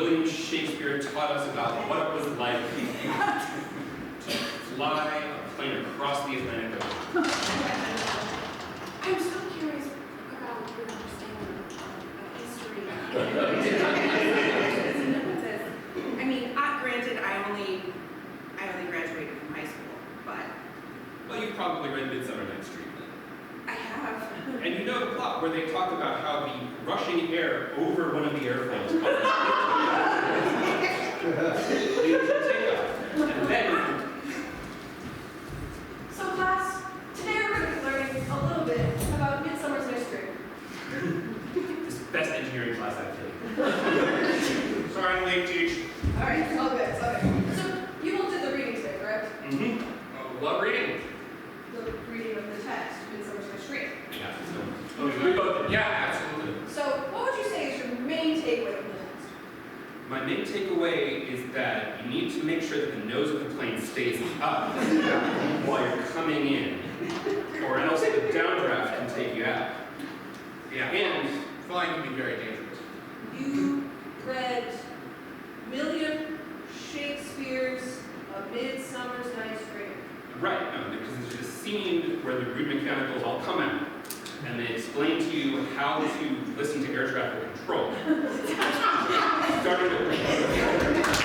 William Shakespeare taught us about what it was like to fly a plane across the Atlantic Ocean. I'm so curious about your understanding of history. I mean, granted, I only graduated from high school, but Well, you've probably read Midsummer Night's Dream then. I have. And you know the plot where they talk about how the rushing air over one of the airplanes leads to takeoff. And then, So class, today we're going to be learning a little bit about Midsummer's Night's Dream. it's the best engineering class I've taken. Sorry I'm late, Teach. Alright, it's all good, it's all good. So you all did the reading today, correct? What reading? The reading of the text, Midsummer's Night's Dream. Yeah, so, we both did. Yeah, absolutely. So what would you say is your main takeaway from the text? My main takeaway is that you need to make sure that the nose of the plane stays up while you're coming in, or else the downdraft can take you out. Yeah, And flying can be very dangerous. You read William Shakespeare's A Midsummer's Night's Dream. right, no, because there's this scene where the rude mechanicals all come out, and they explain to you how to listen to air traffic control. Starting with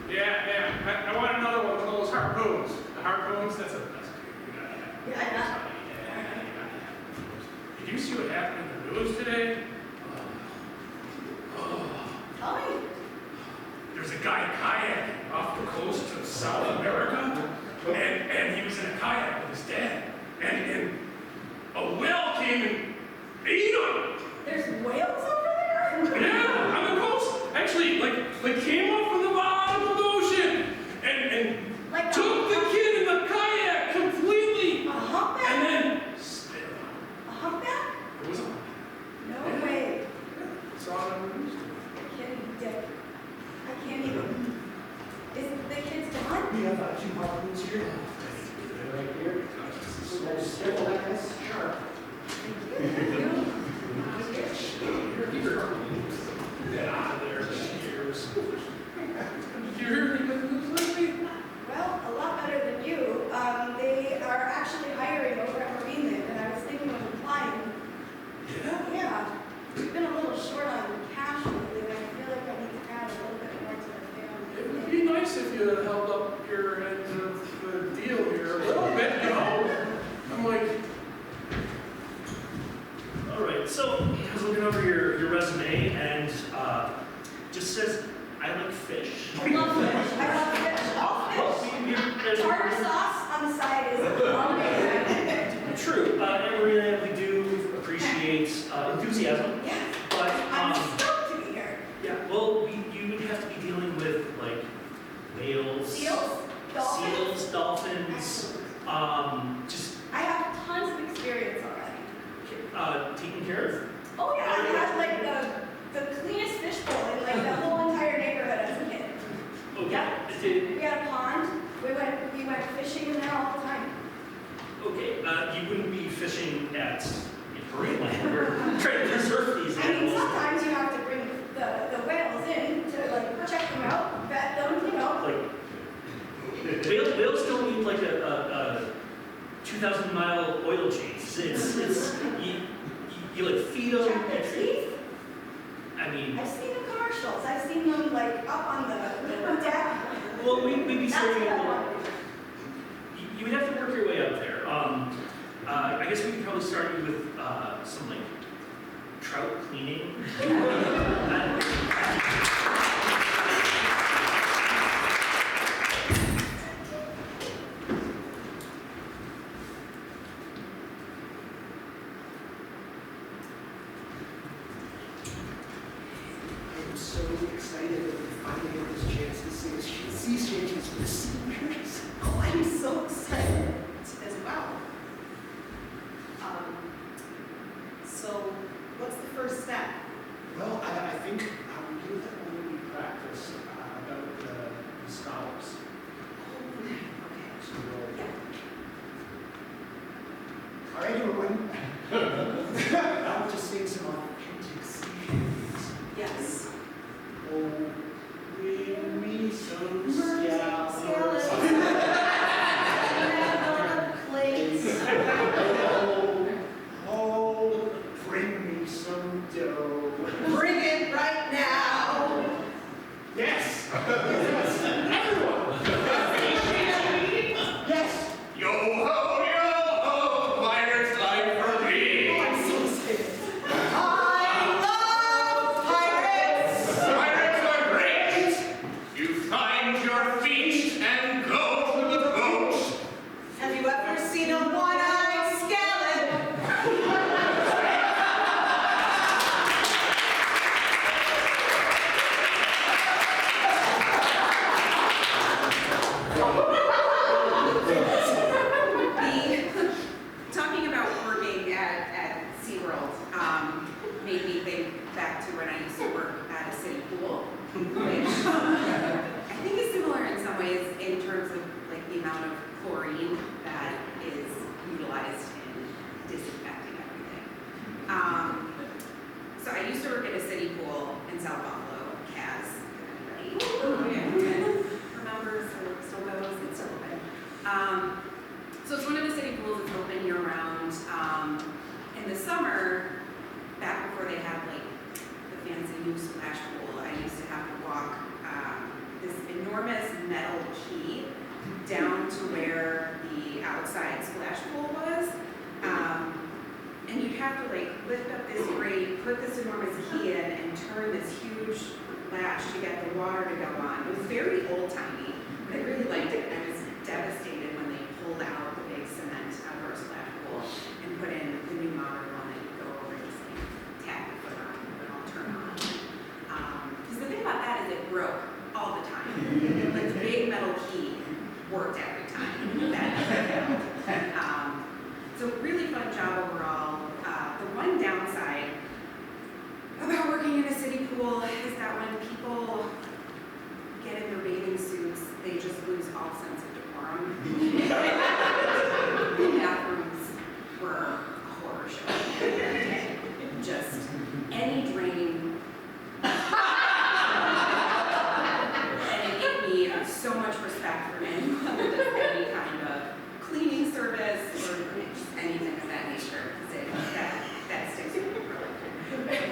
Yeah, I want another one of those harpoons. The harpoons, that's a good. Yeah, Did you see what happened in the news today? Tell me. There's a guy kayaking off the coast of South America, and he was in a kayak with his dad, and a whale came and ate him. There's whales over there? Yeah, on the coast. Actually, like came up from the bottom of the ocean and Like took the kid in the kayak completely, a humpback? and then spit him out. A humpback? It was a No way. saw it on the news. The kid is dead. I can't even. Is the kid's gone? We have 2 harpoons here. Right here. So there's several like this. Sharp. Get out of there, cheers. Did you hear anything in the news lately? Well, a lot better than you. They are actually hiring over at Marineland, and I was thinking of applying. Yeah. Yeah, we've been a little short on cash lately, and I feel like I need to add a little bit more to the It would family. be nice if you held up your end of the deal here a little bit, you know? I'm like, All right, so I was looking over your resume and just says, I like fish. I love fish. I love fish. All fish. Tartar sauce on the side is amazing. True, and we do appreciate enthusiasm, Yeah, but I'm stoked to be here. yeah, well, you would have to be dealing with like whales, Seals, dolphins. seals, dolphins, Absolutely. just I have tons of experience already. taking care of. Oh yeah, I had like the cleanest fish bowl in like the whole entire neighborhood as a kid. Okay, Yeah. did- We had a pond. We went fishing in there all the time. okay, you wouldn't be fishing at Greenland. We're trying to preserve these I mean, animals. sometimes you have to bring the whales in to like check them out, vet them, you know. Like whales don't need like a 2,000-mile oil change. It's you like feed them. Check their teeth. I mean, I've seen the commercials. I've seen them like up on the deck. well, we'd be That's starting. what I want to do. You would have to work your way up there. I guess we could probably start you with some like trout cleaning. I'm so excited that we finally get this chance to see sea changes for the seniors. Oh, I'm so excited as well. So, what's the first step? Well, I think we do that your feet and go to the boat. Have you ever seen a one-eyed skeleton? Talking about working at SeaWorld made me think back to when I used to work at a city pool, which I think is similar in some ways in terms of like the amount of chlorine that is utilized in disinfecting everything. So I used to work at a city pool in South Buffalo, Cas, if anybody remembers or still goes, it's still open. So it's one of the city pools that's open year-round. In the summer, back before they had like the fancy new splash pool, I used to have to walk this enormous metal key down to where the outside splash pool was. And you'd have to like lift up this grate, put this enormous key in, and turn this huge latch to get the water to go on. It was very old-timey, but I really liked it. I was devastated when they pulled out the big cement outdoor splash pool and put in the new modern one that you go over and just like tap your foot on and it all turn on. Because the thing about that is it broke all the time. Like the big metal key worked every time. So really fun job overall. The one downside about working in a city pool is that when people get in their bathing suits, they just lose all sense of decorum. The bathrooms were a horror show. Just any drain. And it gave me so much respect for anyone that does any kind of cleaning service or just anything of that nature, because that sticks with me for life.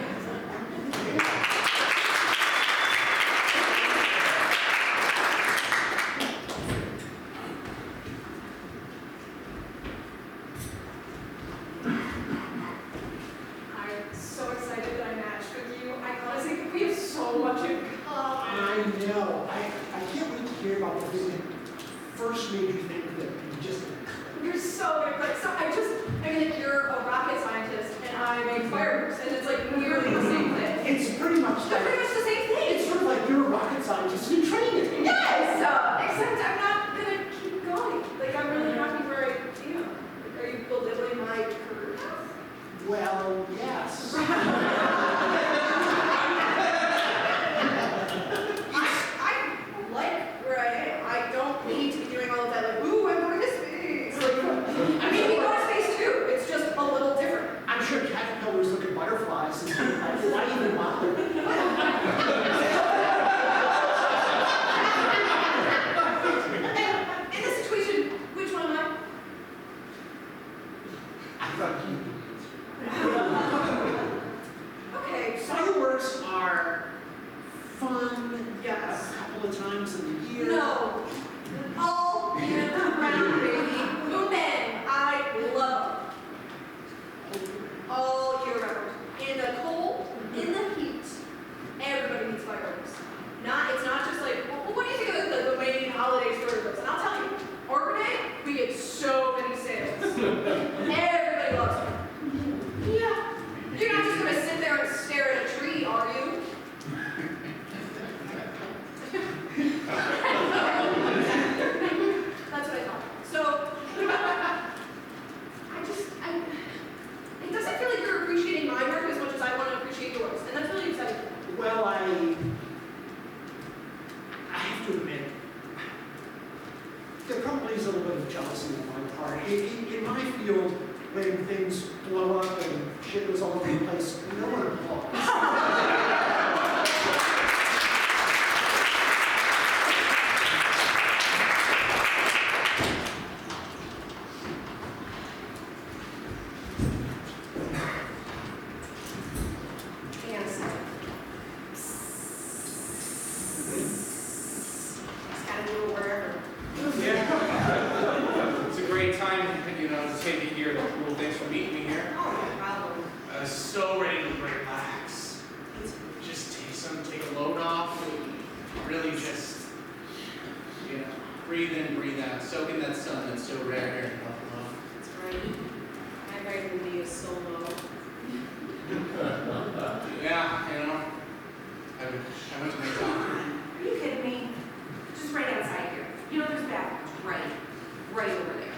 I'm so excited that I matched with you. I honestly think we have so much in common. I know. I can't wait to hear about the thing that first made you think that you just You're so good. Like, so I mean, like, you're a rocket scientist and I make fireworks, and it's like nearly the same thing. It's pretty much They're pretty like, much the same thing. it's sort of like you're a rocket scientist in training. Yes! Except I'm not gonna keep going. Like, I'm really happy where I am. Like, are you belittling my career path? Well, yes. I like where I am. I don't need to be doing all of that, like, ooh, I'm going to space. Like, I mean, we go to space too. It's just a little different. I'm sure caterpillars look at butterflies and think, like, why even bother? And in this situation, which one am I? I thought you. Okay, Fireworks are fun yes. a couple of times in the year. No. All year round, baby. Moonman, I love. All year round. In the cold, in the heat, everybody needs fireworks. It's not just like, well, what do you think of the way the holiday storybooks? And I'll tell you, Arbor Day, we get so many sales. Everybody loves them. Yeah. You're not just gonna sit there and stare at a tree, are you? That's what I thought. So, it doesn't feel like you're appreciating my work as much as I want to appreciate yours, and that's really exciting. Well, I have to admit, there probably is a little bit of jealousy on my part. In my field, when things blow up and shit goes all over the place, no one applauds. Just gotta do it wherever. Yeah. It's a great time, you know, to take it here at the pool. Thanks for meeting me here. Oh, no problem. So ready to relax. Just take a load off. Really just Breathe in, breathe out, soak in that sun that's so rare here in Buffalo. That's right. My vitamin D is so low. Yeah, you know, I went to my doctor. Are you kidding me? Just right outside here. You know, there's bathrooms right over there.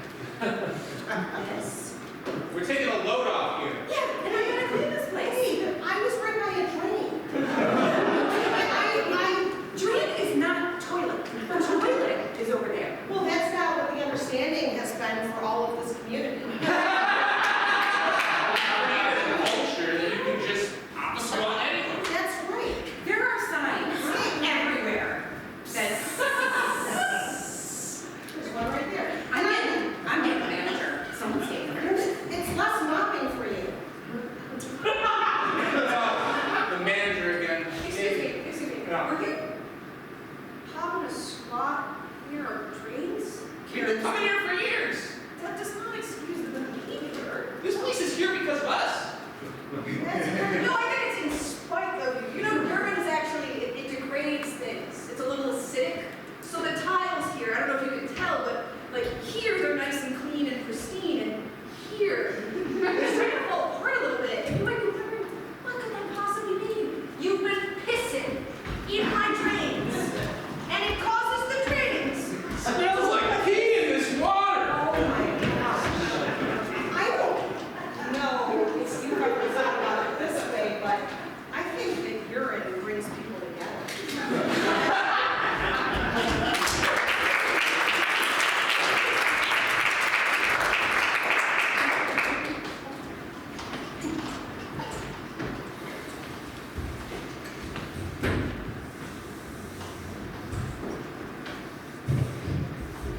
Yes. We're taking a load off here. Yeah, and I'm gonna clean this place. Hey, I was right by a drain. My drain is not toilet. The toilet is over there. Well, that's not what the understanding has been for all of this community. We're not in a culture that you can just swat anywhere. That's right. There are signs everywhere that There's one right there. I'm getting a manager. Someone's getting there. It's less mopping for you. The manager again. Excuse me. Yeah. Were you having a squat near our drains? We've been coming here for years. That does not excuse the behavior. This place is here because of us. No, I think it's in spite of you. You know, urine is actually, it degrades things. It's a little acidic. So the tiles here, I don't know if you can tell, but like here they're nice and clean and pristine, and here they're starting to fall apart a little bit. And you might be wondering, what could that possibly mean? You've been pissing in my drains, and it causes the drains. Smells like pee in this water. Oh my gosh. I don't know if you ever thought about it this way, but I think that urine brings people together.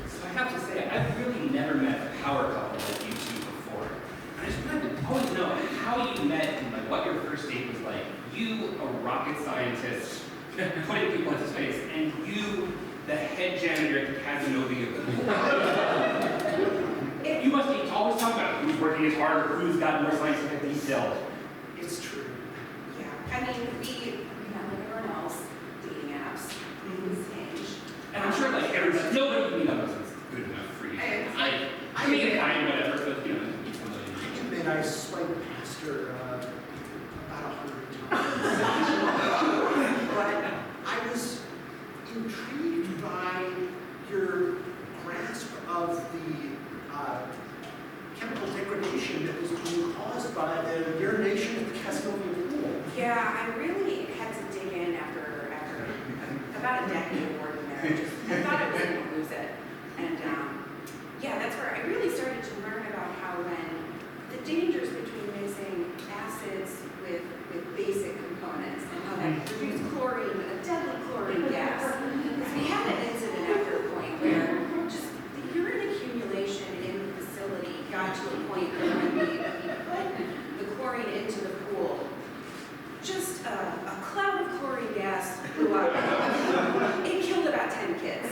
So I have to say, I've really never met a power couple like you two before. And I just wanted to always know how you met and like what your first date was like. You, a rocket scientist, putting people into space, and you, the head janitor at the Casanova of the pool. You must be always talking about who's working as hard or who's got more scientific detail. It's true. Yeah, I mean, we met like everyone else, dating apps, Hinge. And I'm sure like everybody, nobody you know is good enough for you. I mean, fine, whatever, but you know, meet somebody. I admit I swiped past her about 100 times. But I was intrigued by your grasp of the chemical degradation that was being caused by the urination at the Casanova pool. Yeah, I really had to dig in after about a decade of working there. I thought I was going to lose it. And yeah, that's where I really started to learn about how when the dangers between mixing acids with basic components and how that produced chlorine, a deadly chlorine gas. Because we had an incident after a point where just the urine accumulation in the facility got to a point where when we put the chlorine into the pool, just a cloud of chlorine gas blew up. It killed about 10 kids.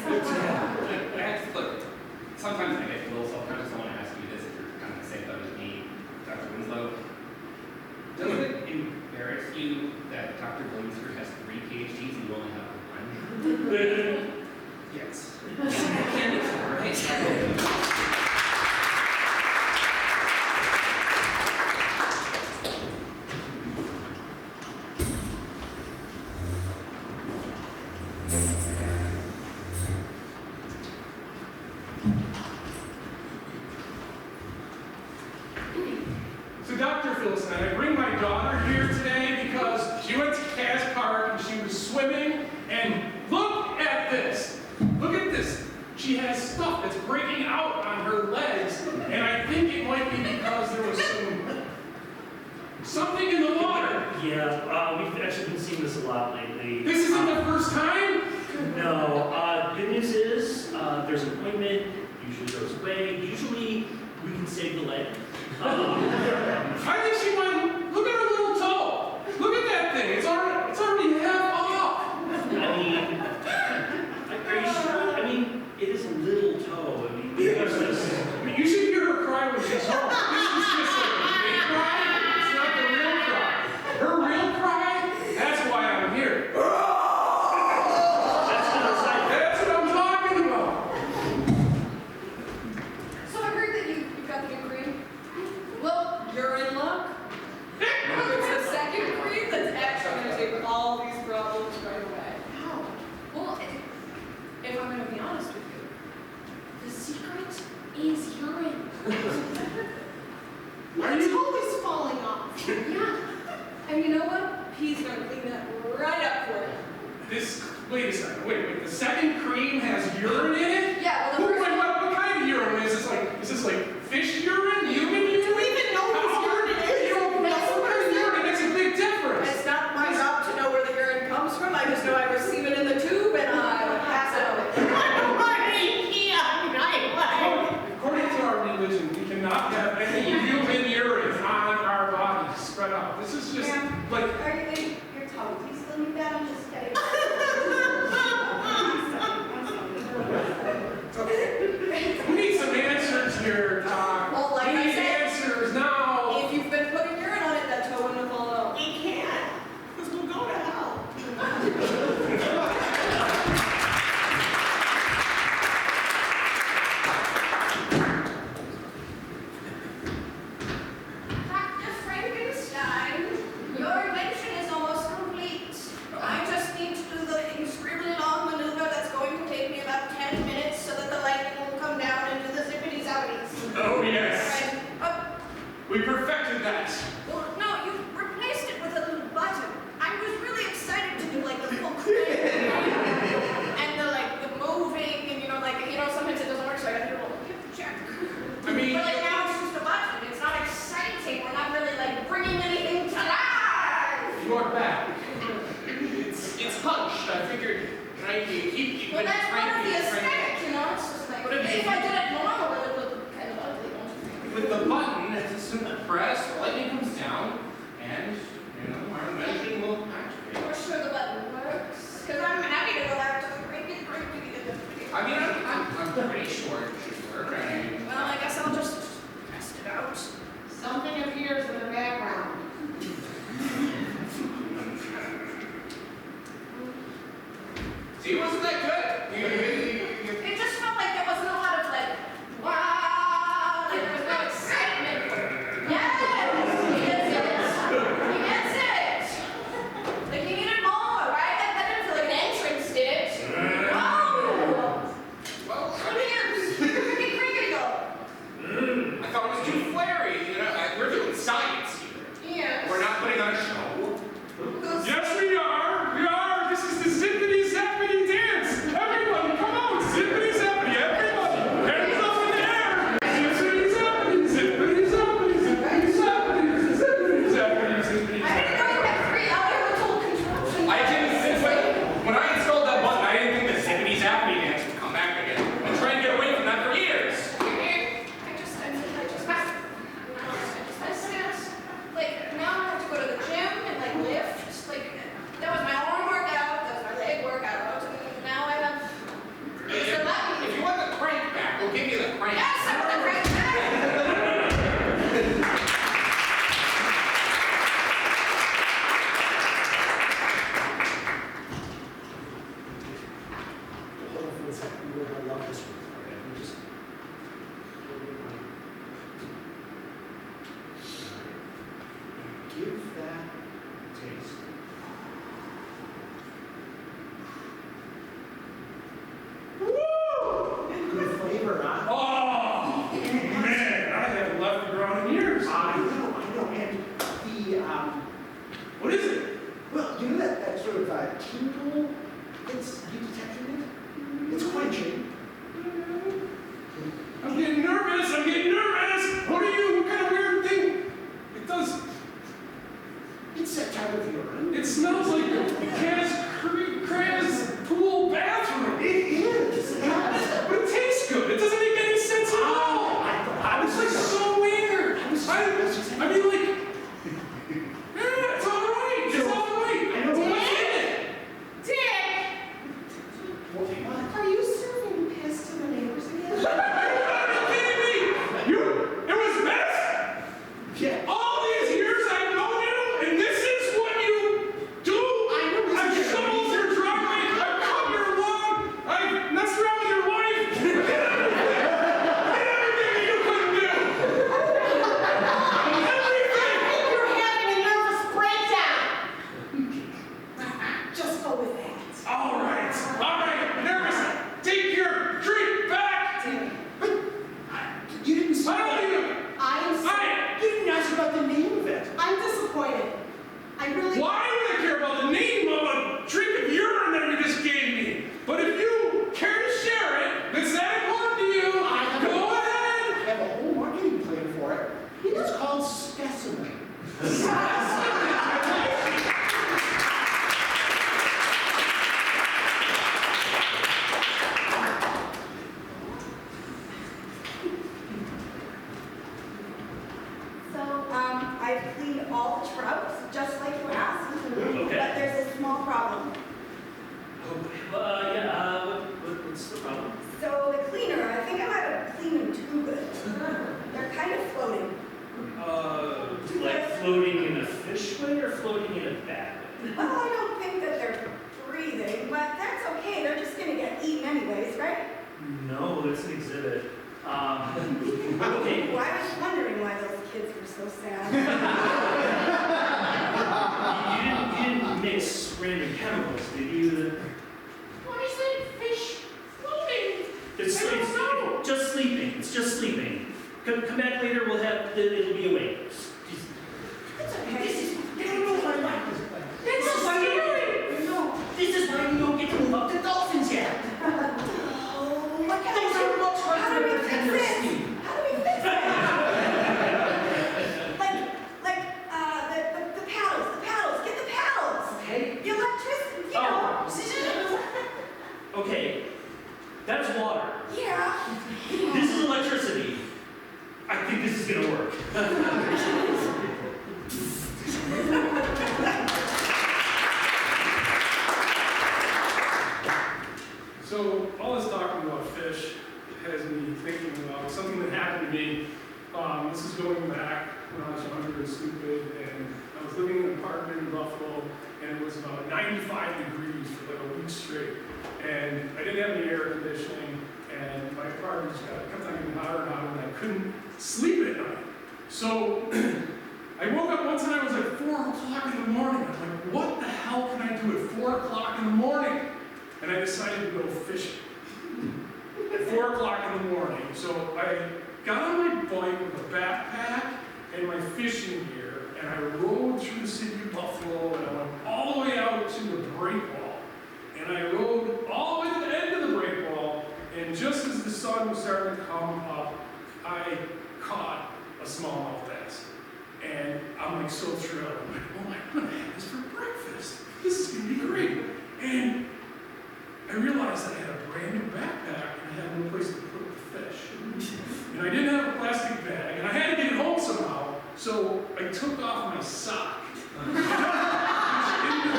Look, sometimes I get a little self-conscious. I want to ask you this if you're kind of the same boat as me, Dr. Winslow. Does it embarrass you that Dr. Williamster has 3 PhDs and you only have 1? Yes. Can't be so, right? So Dr. Philson, I bring my daughter here today because she went to Cass Park and she was swimming, and look at this. Look at this. She has stuff that's breaking out on her legs, and I think it might be because there was something in the water. Yeah, we've actually been seeing this a lot lately. This isn't the first time? No, good news is, there's an ointment, usually goes away, usually we can save the leg. I think she went, look at her little toe. Look at that thing, it's already half off. I mean, are you sure? I mean, it is a little toe, I mean, there's this. You should hear her cry when she's home. This is just like a fake cry, it's not the real cry. Her real cry, that's why I'm here. That's not a side. That's what I'm talking about. Wait a second, wait, the second cream has urine in it? Yeah, well, the Who, first what kind of urine? Is this like fish urine, human urine? Do we even know whose urine it is? You don't know what kind of urine, it's a big difference. It's not my job to know where the urine comes from. I just know I receive it in the tube and I pass it over. According to our religion, we cannot have any human urine on our bodies spread out. This is just like, Are you, your tongue, do you still need that? I'm just kidding. we need some answers here, Doc. Well, like we I need said, answers now. if you've been putting urine on it, that toe wouldn't have fallen out. We can't, because we'll go to hell. Dr. Frankenstein, your invention is almost complete. I just need to do the extremely long maneuver that's going to take me about 10 minutes so that the lightning will come down and do the zippity zappities. Oh, yes. Right. We perfected that. Well, no, you replaced it with a little button. I was really excited to do like the full crank and the moving and sometimes it doesn't work, so I gotta do a little check. I mean, But like now it's just a button. It's not exciting. We're not really like bringing anything to life. You're back. It's hunched. I figured, right, you keep Well, that's part of the cranking. aesthetic, you know. It's just like What if if I did it normal, it would look kind of ugly, don't you think? With the button, it's a simple press, the lightning comes down, and, our invention will activate. We're sure the button works. Because I'm happy to go back to the cranky. I mean, I'm pretty sure it should work. I mean, Well, I guess I'll just test it out. Something appears in the background. see, wasn't that good? It just felt like there wasn't a lot of wow, there was no excitement. Yes, he gets it. Like he needed more, right? That didn't feel like an entrance, did it? Whoa! Well, Come here, crickety go. I thought it was too flary. We're doing science here. Yes. We're not putting on a show. Yes, we are. We are. This is the zippity zappity dance. Everybody, come on. Zippity zappity. Everybody. Hands up in the air. Zippity zappity. Zippity zappity. Zippity zappity. Zippity zappity. Zippity I didn't know you had 3 hours old contraption. I didn't think, when I installed that button, I didn't think the zippity zappity dance would come back again. I'm trying to get away from that for years. Like, now I have to go to the gym and lift. That was my arm workout, that was my leg workout, and now I have the button. If you want the crank back, we'll give you the crank. Yes, I want the crank back. Hold on for a second, I love this one. Okay, let me just. Give that a taste. Good flavor, huh? Oh, man. I haven't left the ground in years. I know, and What is it? well, you know that sort of tingle that's you detect in it? It's quenching. So, I've cleaned all the trouts, just like you asked. Okay. But there's a small problem. What's the problem? So the cleaner, I think I might have cleaned them too good. They're kind of floating. Like floating in a fish way or floating in a bad way? Well, I don't think that they're breathing, but that's okay. They're just gonna get eaten anyways, right? No, it's an exhibit. Okay. Well, I was wondering why those kids were so sad. You didn't mix random chemicals, did you? Why is that fish floating? It's I don't know. just sleeping. It's just sleeping. Come back later. It'll be awake. It's okay. This is why you don't get to move up the dolphins yet. Oh, what can Those I are do? much harder How do we to fix pretend they're this? asleep. How do we fix it? the paddles. Get the paddles. Okay. The electricity, you know. Okay. That's water. Yeah. This is electricity. I think this is gonna work. So all this talking about fish has me thinking about something that happened to me. This is going back when I was younger and stupid, and I was living in an apartment in Buffalo, and it was about 95 degrees for like a week straight. And I didn't have any air conditioning, and my apartment just kept on getting hotter and hotter, and I couldn't sleep at night. So I woke up one time, it was like 4 o'clock in the morning. I'm like, what the hell can I do at 4 o'clock in the morning? And I decided to go fishing at 4 o'clock in the morning. So I got on my bike with a backpack and my fishing gear, and I rode through the city of Buffalo, and I went all the way out to the break wall. And I rode all the way to the end of the break wall, and just as the sun was starting to come up, I caught a smallmouth bass. And I'm like so thrilled. I'm like, oh, I'm gonna have this for breakfast. This is gonna be great. And I realized that I had a brand new backpack and I had no place to put the fish. And I didn't have a plastic bag, and I had to get it home somehow, so I took off my sock. Into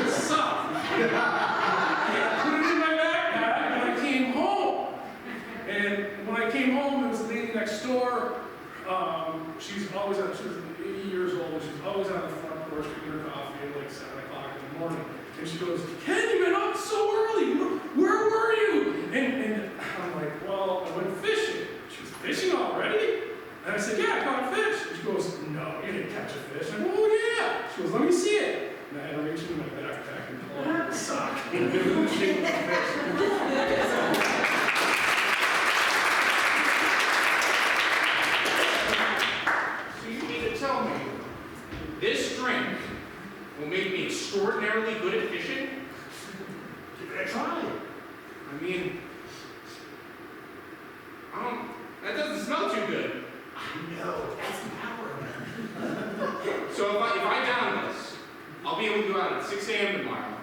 the sock. I put it in my backpack, and I came home. And when I came home, there was a lady next door. She was 80 years old, she was always on the front porch drinking her coffee at like 7 o'clock in the morning. And she goes, Ken, you've been up so early. Where were you? And I'm like, well, I went fishing. She was fishing already? And I said, yeah, I caught a fish. And she goes, no, you didn't catch a fish. I go, oh, yeah. She goes, let me see it. And I had to reach into my backpack and pull out the sock. And give her the shape of the fish. So you mean to tell me this drink will make me extraordinarily good at fishing? Give it a try. I mean, that doesn't smell too good. I know, that's the power of it. So if I down this, I'll be able to go out at 6 a.m. tomorrow,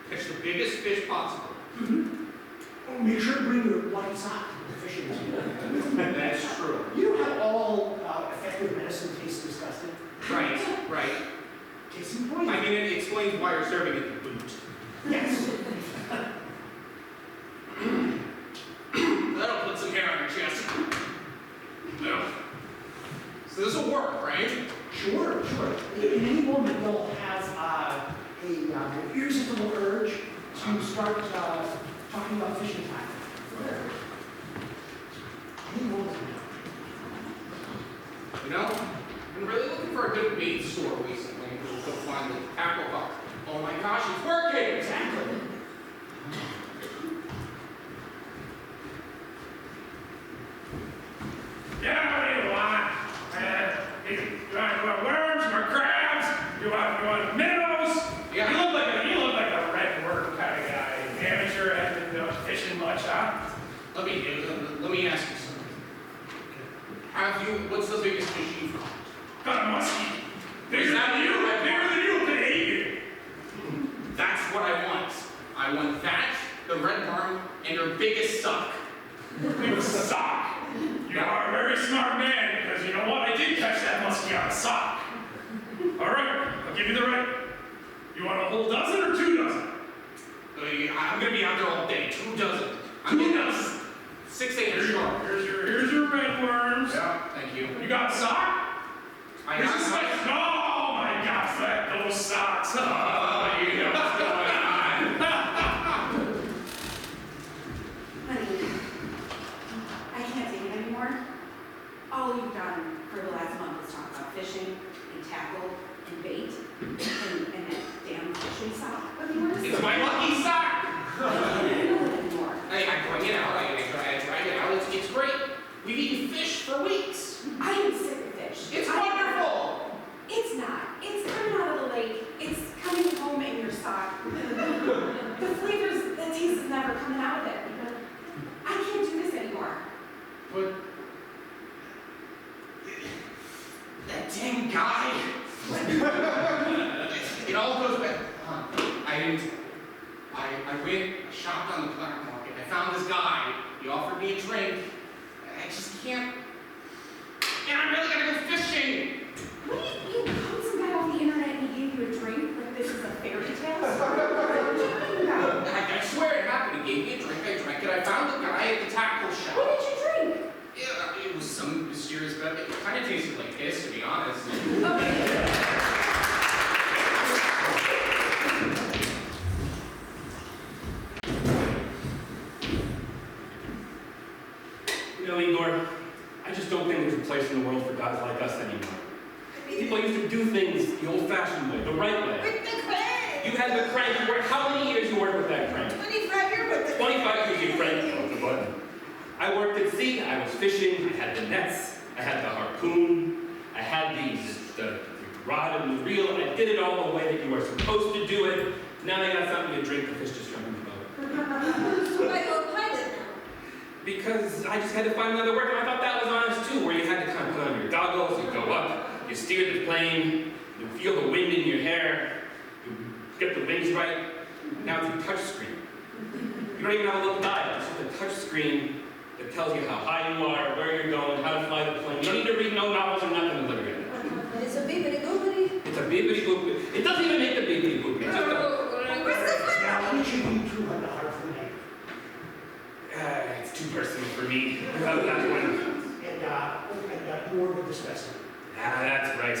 catch the biggest fish possible. Oh, make sure to bring your white sock to the fishing team. That's true. You know how all effective medicine tastes disgusting? Right. Case in point. I mean, it explains why you're serving it in boot. Yes. That'll put some hair on your chest. No. So this will work, right? Sure. In any moment, you'll have an irresistible urge to start talking about fishing time. Any moment. You know, I've been really looking for a good bait store recently to find the tackle hook. Oh my gosh, it's working! Exactly. Yeah, what do you want? You want worms? You want crabs? You want minnows? Yeah. You look like a red worm kind of guy. Amateur, hasn't been fishing much, huh? Let me ask you something. What's the biggest fish you've caught? Got a muskie. Bigger than you, Canadian. That's what I want. I want that, the red barn, and your biggest suck. You suck. You are a very smart man, because you know what? I did catch that muskie on a sock. All right, I'll give you the right. You want a whole dozen or 2 dozen? I'm gonna be out there all day. 2 dozen. I'm 2 getting dozen. 6 a.m. sharp. Here's your red worms. Yeah, thank you. You got a sock? I Here's got a some. sock. Oh my gosh, those socks. Oh, you know what's going on. Honey, I can't take it anymore. All you've done for the last month is talk about fishing and tackle and bait and that damn fishing sock of yours. It's my lucky sock. I don't know it anymore. I bring it out. I drag it out. It's great. We've eaten fish for weeks. I am sick of fish. It's wonderful. It's not. It's coming out of the lake. It's coming home in your sock. The flavors, the taste is never coming out of it. I can't do this anymore. But that damn guy. It all goes back. I went, I shopped on the black market. I found this guy. He offered me a drink. I just can't. And I really gotta go fishing. What do you called some guy off the internet and he gave you a drink like this is a fairy tale? What are you talking about? I swear it happened. He gave me a drink. I drank it. I found the guy at the tackle shop. What did you drink? Yeah, it was some mysterious beverage. It kind of tasted like piss, to be honest. You know, Igor, I just don't think there's a place in the world for guys like us anymore. People used to do things the old-fashioned way, the right way. With the crank. You had the crank. You worked, how many years you worked with that crank? 25 years with the 25 years you cranked the button. I worked at sea. I was fishing. I had the nets. I had the harpoon. I had the rod and the reel. I did it all the way that you were supposed to do it. Now I got something to drink. The fish just jumped in the boat. So why you're a pilot now? Because I just had to find another work, and I thought that was honest too, where you had to kind of put on your goggles, you go up, you steer the plane, you feel the wind in your hair, you get the wings right. Now it's a touch screen. You don't even have a little dial, it's just a touch screen that tells you how high you are, where you're going, how to fly the plane. You don't need to read no novels or nothing to look at it. It's a bibbidi boobidi. It's a bibbidi boop. It doesn't even make the bibbidi boop. It's just a, Now, each of you 200 for me. it's too personal for me. That one. And I got more with the specimen. That's right.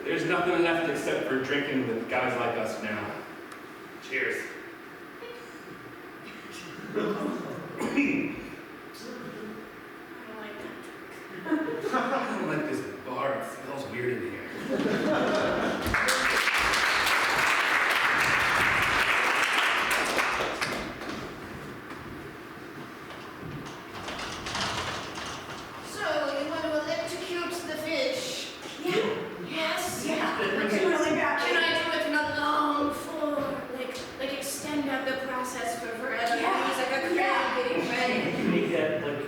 There's nothing left except for drinking with guys like us now. Cheers. I don't like this bar. It smells weird in here. So, you want to electrocute the fish? Yeah. Yes? Yeah. It's really bad. Can I do it in a long form? Like extend out the process for forever? Yeah. Use like a crane getting ready? You make that like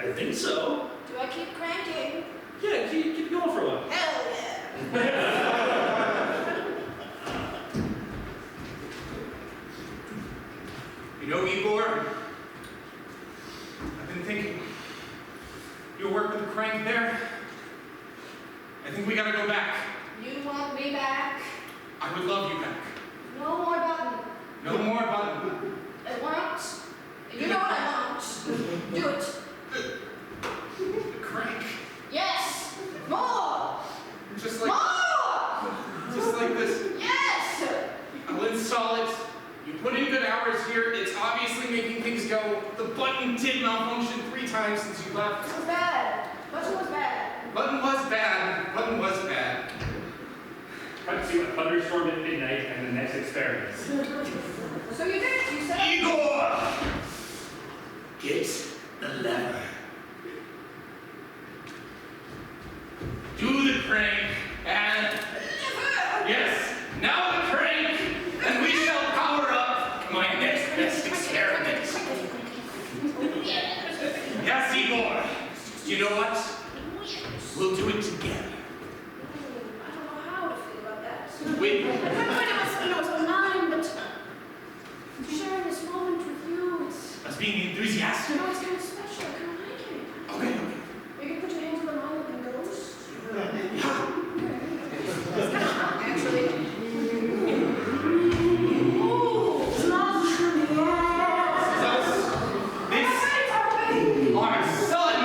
I think so. Do I keep cranking? Yeah, keep going for a while. Hell yeah. You know, Igor, I've been thinking, your work with the crank there, I think we gotta go back. You want me back? I would love you back. No more button. No more button. I want. You know what I want. Do it. The crank. Yes. More. Just like, More. just like this. Yes. I'll install it. You put in good hours here. It's obviously making things go. The button did malfunction 3 times since you left. It was bad. Button was bad. Button was bad. Button was bad. Cut to a thunderstorm at midnight and the next experiment. So you did. You said. Igor! Get the lever. Do the crank and... Yes, now the crank, and we shall power up my next best experiment. Yes, Igor. You know what? We'll do it together. I don't know how to feel about that. Wait, I couldn't it was mine, but sharing this moment with you, us being enthusiastic? it's kind of special. I kind of like it. Okay, okay. You can put your hands on the mind like a ghost. Actually, This, our son.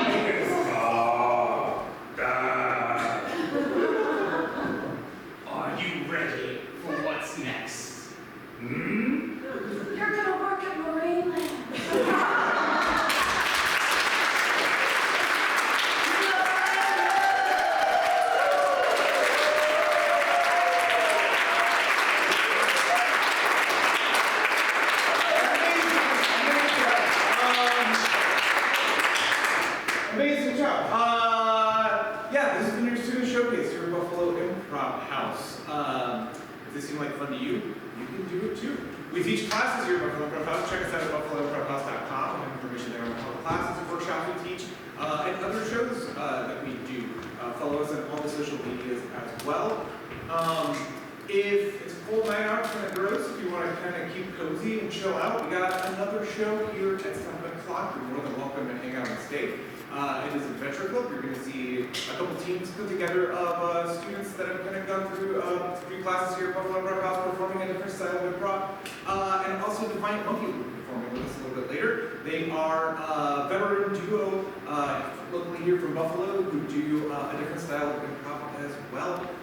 Are you ready for what's next? Hmm? You're gonna work at Marineland. Amazing job. Yeah, this is the new student showcase here at Buffalo Improv House. If this seemed like fun to you, you can do it too. We teach classes here at Buffalo Improv House. Check us out at buffaloimprovhouse.com. We have information there on all the classes, workshops we teach, and other shows that we do. Follow us on all the social medias as well. If it's a cold night out, it's kind of gross. If you want to kind of keep cozy and chill out, we got another show here at 7 o'clock. You're more than welcome to hang out and stay. It is Adventure Club. You're going to see a couple teams put together of students that have kind of gone through 3 classes here at Buffalo Improv House performing a different style of improv. And also Defiant Monkey will be performing with us a little bit later. They are a veteran duo locally here from Buffalo who do a different style of improv as well.